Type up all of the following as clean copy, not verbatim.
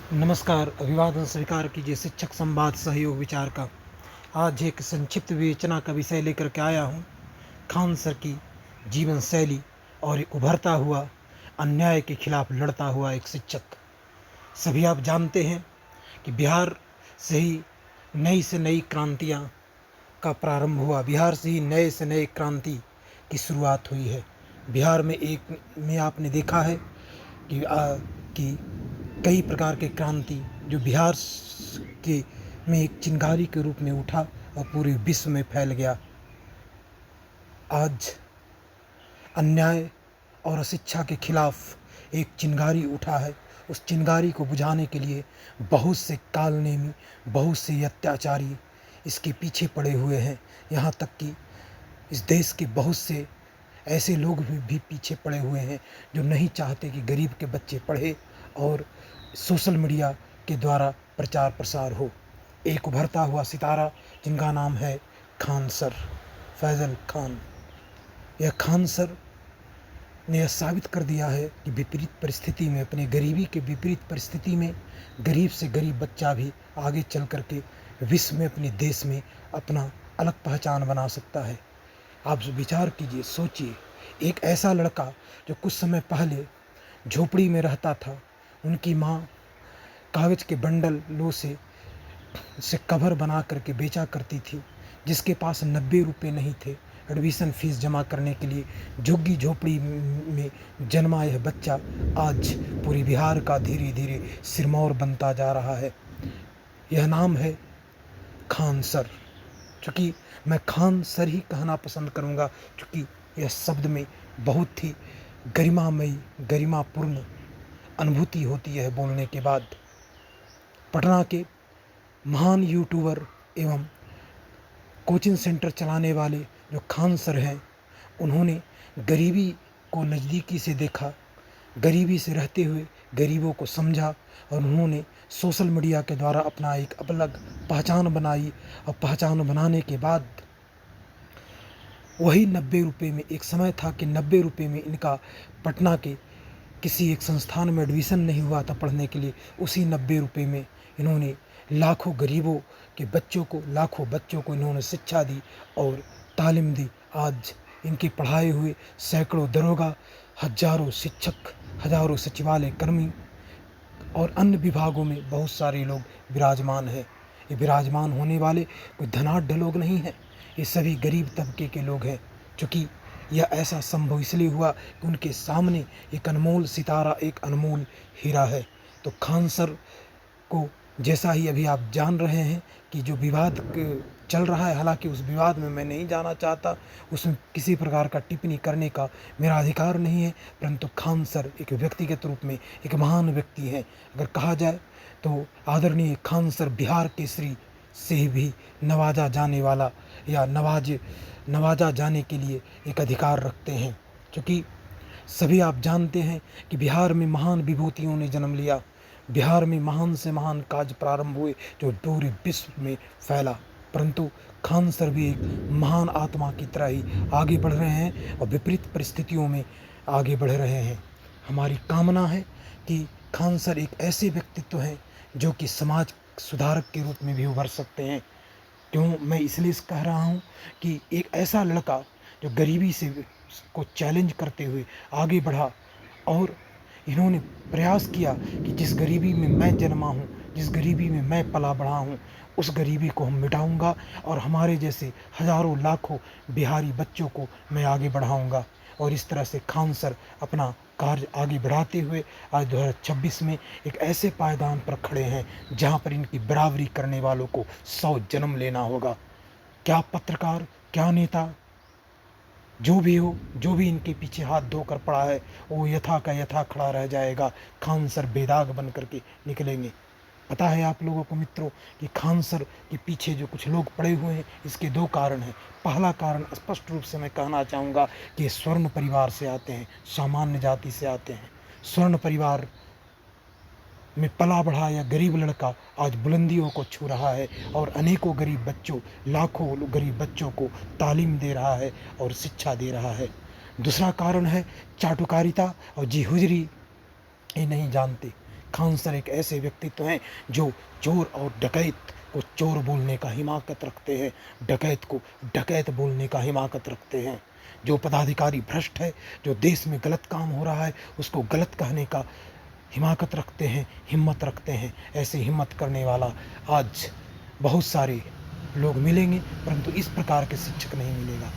नमस्कार, अभिवादन स्वीकार कीजिए शिक्षक संवाद सहयोग विचार का। आज एक संक्षिप्त विवेचना का विषय लेकर के आया हूँ। खान सर की जीवन शैली और एक उभरता हुआ अन्याय के खिलाफ लड़ता हुआ एक शिक्षक। सभी आप जानते हैं कि बिहार से ही नई से नई क्रांतियाँ का प्रारंभ हुआ। बिहार से ही नए से नए क्रांति की शुरुआत हुई है। बिहार में आपने देखा है कि कई प्रकार के क्रांति जो बिहार के में एक चिंगारी के रूप में उठा और पूरे विश्व में फैल गया। आज अन्याय और अशिक्षा के खिलाफ एक चिंगारी उठा है। उस चिंगारी को बुझाने के लिए बहुत से कालनेमी, बहुत से अत्याचारी इसके पीछे पड़े हुए हैं। यहाँ तक कि इस देश के बहुत से ऐसे लोग भी पीछे पड़े हुए हैं जो नहीं चाहते कि गरीब के बच्चे पढ़े और सोशल मीडिया के द्वारा प्रचार प्रसार हो। एक उभरता हुआ सितारा जिनका नाम है खान सर, फैज़ल खान। यह खान सर ने यह साबित कर दिया है कि विपरीत परिस्थिति में, अपने गरीबी के विपरीत परिस्थिति में, गरीब से गरीब बच्चा भी आगे चल कर के विश्व में, अपने देश में अपना अलग पहचान बना सकता है। आप विचार कीजिए, सोचिए, एक ऐसा लड़का जो कुछ समय पहले झोपड़ी में रहता था, उनकी माँ कागज़ के बंडलों से कवर बना करके बेचा करती थी, जिसके पास 90 रुपये नहीं थे एडमिशन फीस जमा करने के लिए, झुग्गी झोपड़ी में जन्मा यह बच्चा आज पूरे बिहार का धीरे धीरे सिरमौर बनता जा रहा है। यह नाम है खान सर। चूँकि मैं खान सर ही कहना पसंद करूँगा, क्योंकि यह शब्द में बहुत ही गरिमामयी, गरिमापूर्ण अनुभूति होती है बोलने के बाद। पटना के महान यूट्यूबर एवं कोचिंग सेंटर चलाने वाले जो खान सर हैं, उन्होंने गरीबी को नज़दीकी से देखा, गरीबी से रहते हुए गरीबों को समझा और उन्होंने सोशल मीडिया के द्वारा अपना एक अलग पहचान बनाई। और पहचान बनाने के बाद वही 90 रुपये में, एक समय था कि 90 रुपये में इनका पटना के किसी एक संस्थान में एडमिशन नहीं हुआ था पढ़ने के लिए। उसी 90 रुपये में इन्होंने लाखों गरीबों के बच्चों को, लाखों बच्चों को इन्होंने शिक्षा दी और तालीम दी। आज इनके पढ़ाए हुए सैकड़ों दरोगा, हजारों शिक्षक, हजारों सचिवालय कर्मी और अन्य विभागों में बहुत सारे लोग विराजमान हैं। ये विराजमान होने वाले कोई धनाढ्य लोग नहीं हैं, ये सभी गरीब तबके के लोग हैं। चूँकि यह ऐसा संभव इसलिए हुआ कि उनके सामने एक अनमोल सितारा, एक अनमोल हीरा है। तो खान सर को जैसा ही अभी आप जान रहे हैं कि जो विवाद चल रहा है, हालांकि उस विवाद में मैं नहीं जाना चाहता, उसमें किसी प्रकार का टिप्पणी करने का मेरा अधिकार नहीं है, परंतु खान सर एक व्यक्तिगत रूप में एक महान व्यक्ति हैं। अगर कहा जाए तो आदरणीय खान सर बिहार केसरी से भी नवाजा जाने वाला या नवाजा जाने के लिए एक अधिकार रखते हैं। क्योंकि सभी आप जानते हैं कि बिहार में महान विभूतियों ने जन्म लिया, बिहार में महान से महान कार्य प्रारंभ हुए जो पूरे विश्व में फैला, परंतु खान सर भी एक महान आत्मा की तरह ही आगे बढ़ रहे हैं और विपरीत परिस्थितियों में आगे बढ़ रहे हैं। हमारी कामना है कि खान सर एक ऐसे व्यक्तित्व हैं जो कि समाज सुधारक के रूप में भी उभर सकते हैं। क्यों मैं इसलिए कह रहा हूँ कि एक ऐसा लड़का जो गरीबी से को चैलेंज करते हुए आगे बढ़ा और इन्होंने प्रयास किया कि जिस गरीबी में मैं जन्मा हूँ, जिस गरीबी में मैं पला बढ़ा हूँ, उस गरीबी को हम मिटाऊंगा और हमारे जैसे हजारों लाखों बिहारी बच्चों को मैं आगे बढ़ाऊंगा। और इस तरह से खान सर अपना कार्य आगे बढ़ाते हुए आज 2026 में एक ऐसे पायदान पर खड़े हैं जहां पर इनकी बराबरी करने वालों को 100 जन्म लेना होगा। क्या पत्रकार, क्या नेता, जो भी हो, जो भी इनके पीछे हाथ धोकर पड़ा है, वो यथा का यथा खड़ा रह जाएगा। खान सर बेदाग बन करके निकलेंगे। पता है आप लोगों को मित्रों कि खान सर के पीछे जो कुछ लोग पड़े हुए हैं, इसके 2 कारण हैं। पहला कारण स्पष्ट रूप से मैं कहना चाहूँगा कि ये स्वर्ण परिवार से आते हैं, सामान्य जाति से आते हैं। स्वर्ण परिवार में पला बढ़ा या गरीब लड़का आज बुलंदियों को छू रहा है और अनेकों गरीब बच्चों, लाखों गरीब बच्चों को तालीम दे रहा है और शिक्षा दे रहा है। दूसरा कारण है चाटुकारिता और जी हुजरी। ये नहीं जानते खान सर एक ऐसे व्यक्तित्व हैं जो चोर और डकैत को चोर बोलने का हिमाकत रखते हैं, डकैत को डकैत बोलने का हिमाकत रखते हैं। जो पदाधिकारी भ्रष्ट है, जो देश में गलत काम हो रहा है उसको गलत कहने का हिमाकत रखते हैं, हिम्मत रखते हैं। ऐसे हिम्मत करने वाला आज बहुत सारे लोग मिलेंगे, परंतु इस प्रकार के शिक्षक नहीं मिलेगा।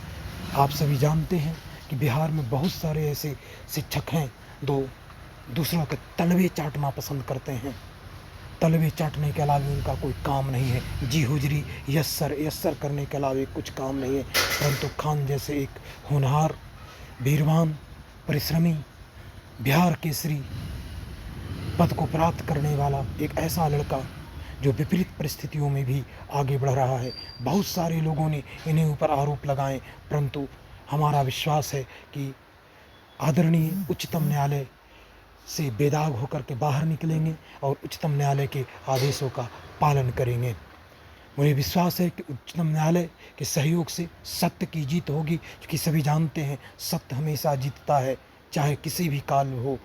आप सभी जानते हैं कि बिहार में बहुत सारे ऐसे शिक्षक हैं जो दूसरों के तलवे चाटना पसंद करते हैं। तलवे चाटने के अलावा उनका कोई काम नहीं है। जी हुजरी, यस सर करने के अलावा कुछ काम नहीं है। परंतु खान जैसे एक होनहार, वीरवान, परिश्रमी, बिहार केसरी पद को प्राप्त करने वाला एक ऐसा लड़का जो विपरीत परिस्थितियों में भी आगे बढ़ रहा है। बहुत सारे लोगों ने इन्हें ऊपर आरोप लगाए, परंतु हमारा विश्वास है कि आदरणीय उच्चतम न्यायालय से बेदाग होकर के बाहर निकलेंगे और उच्चतम न्यायालय के आदेशों का पालन करेंगे। मुझे विश्वास है कि उच्चतम न्यायालय के सहयोग से सत्य की जीत होगी, क्योंकि सभी जानते हैं सत्य हमेशा जीतता है, चाहे किसी भी काल हो,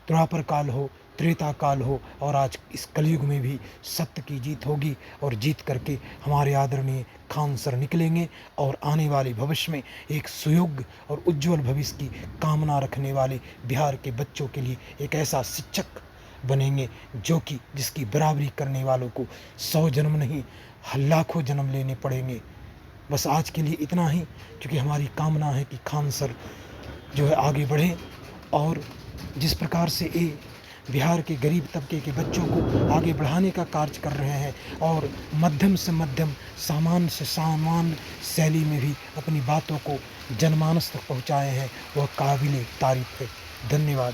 द्वापर काल हो, त्रेता काल हो, और आज इस कलयुग में भी सत्य की जीत होगी और जीत करके हमारे आदरणीय खान सर निकलेंगे और आने वाले भविष्य में एक सुयोग्य और उज्जवल भविष्य की कामना रखने वाले बिहार के बच्चों के लिए एक ऐसा शिक्षक बनेंगे जो कि जिसकी बराबरी करने वालों को 100 जन्म नहीं लाखों जन्म लेने पड़ेंगे। बस आज के लिए इतना ही, क्योंकि हमारी कामना है कि खान सर जो है आगे बढ़ें और जिस प्रकार से ये बिहार के गरीब तबके के बच्चों को आगे बढ़ाने का कार्य कर रहे हैं और मध्यम से मध्यम, सामान्य से सामान्य शैली में भी अपनी बातों को जनमानस तक पहुंचाए हैं, वह काबिल तारीफ है। धन्यवाद।